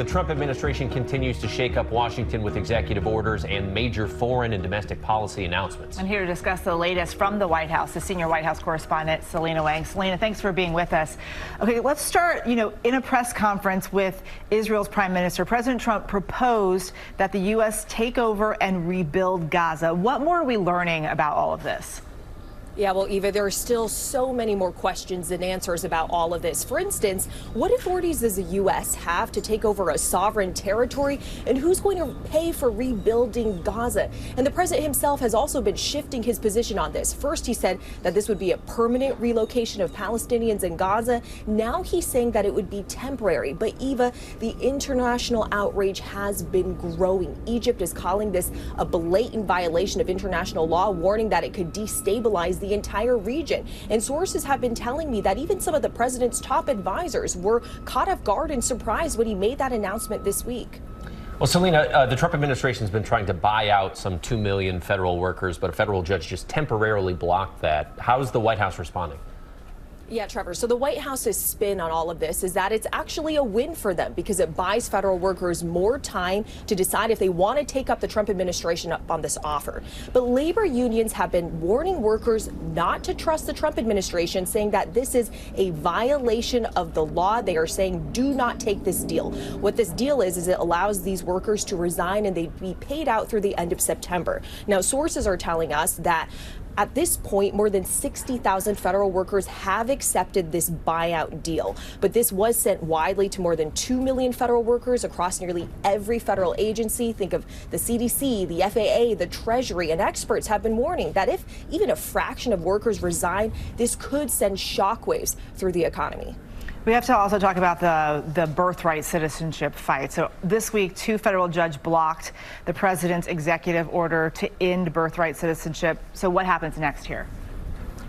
The Trump administration continues to shake up Washington with executive orders and major foreign and domestic policy announcements. And here to discuss the latest from the White House, the senior White House correspondent, Selina Wang. Selina, thanks for being with us. Okay, let's start, in a press conference with Israel's prime minister. President Trump proposed that the U.S. take over and rebuild Gaza. What more are we learning about all of this? Yeah, well, Eva, there are still so many more questions than answers about all of this. For instance, what authorities does the U.S. have to take over a sovereign territory, and who's going to pay for rebuilding Gaza? And the president himself has also been shifting his position on this. First, he said that this would be a permanent relocation of Palestinians in Gaza. Now he's saying that it would be temporary. But Eva, the international outrage has been growing. Egypt is calling this a blatant violation of international law, warning that it could destabilize the entire region. And sources have been telling me that even some of the president's top advisors were caught off guard and surprised when he made that announcement this week. Well, Selina, the Trump administration has been trying to buy out some 2 million federal workers, but a federal judge just temporarily blocked that. How is the White House responding? Yeah, Trevor. So the White House's spin on all of this is that it's actually a win for them because it buys federal workers more time to decide if they want to take up the Trump administration up on this offer. But labor unions have been warning workers not to trust the Trump administration, saying that this is a violation of the law. They are saying, do not take this deal. What this deal is it allows these workers to resign and they'd be paid out through the end of September. Now, sources are telling us that at this point, more than 60,000 federal workers have accepted this buyout deal. But this was sent widely to more than 2 million federal workers across nearly every federal agency. Think of the CDC, the FAA, the Treasury, and experts have been warning that if even a fraction of workers resign, this could send shockwaves through the economy. We have to also talk about the birthright citizenship fight. So this week, 2 federal judges blocked the president's executive order to end birthright citizenship. So what happens next here?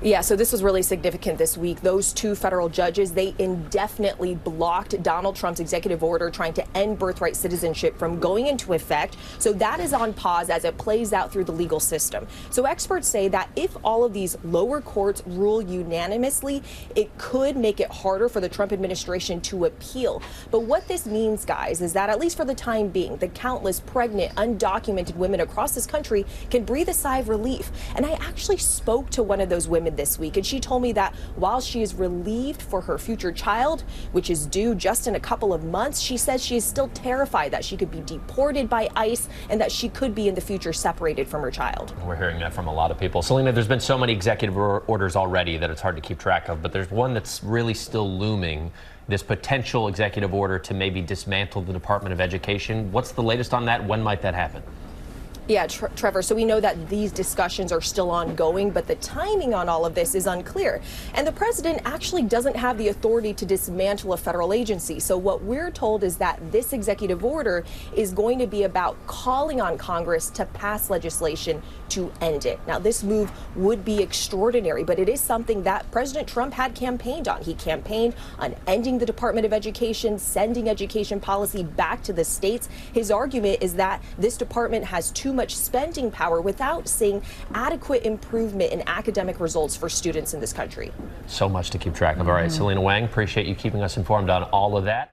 Yeah, so this was really significant this week. Those 2 federal judges, they indefinitely blocked Donald Trump's executive order trying to end birthright citizenship from going into effect. So that is on pause as it plays out through the legal system. So experts say that if all of these lower courts rule unanimously, it could make it harder for the Trump administration to appeal. But what this means, guys, is that at least for the time being, the countless pregnant, undocumented women across this country can breathe a sigh of relief. And I actually spoke to one of those women this week, and she told me that while she is relieved for her future child, which is due just in a couple of months, she says she is still terrified that she could be deported by ICE and that she could be in the future separated from her child. We're hearing that from a lot of people. Selina, there's been so many executive orders already that it's hard to keep track of, but there's one that's really still looming, this potential executive order to maybe dismantle the Department of Education. What's the latest on that? When might that happen? Yeah, Trevor, so we know that these discussions are still ongoing, but the timing on all of this is unclear. And the president actually doesn't have the authority to dismantle a federal agency. So what we're told is that this executive order is going to be about calling on Congress to pass legislation to end it. Now, this move would be extraordinary, but it is something that President Trump had campaigned on. He campaigned on ending the Department of Education, sending education policy back to the states. His argument is that this department has too much spending power without seeing adequate improvement in academic results for students in this country. So much to keep track of. All right, Selina Wang, appreciate you keeping us informed on all of that.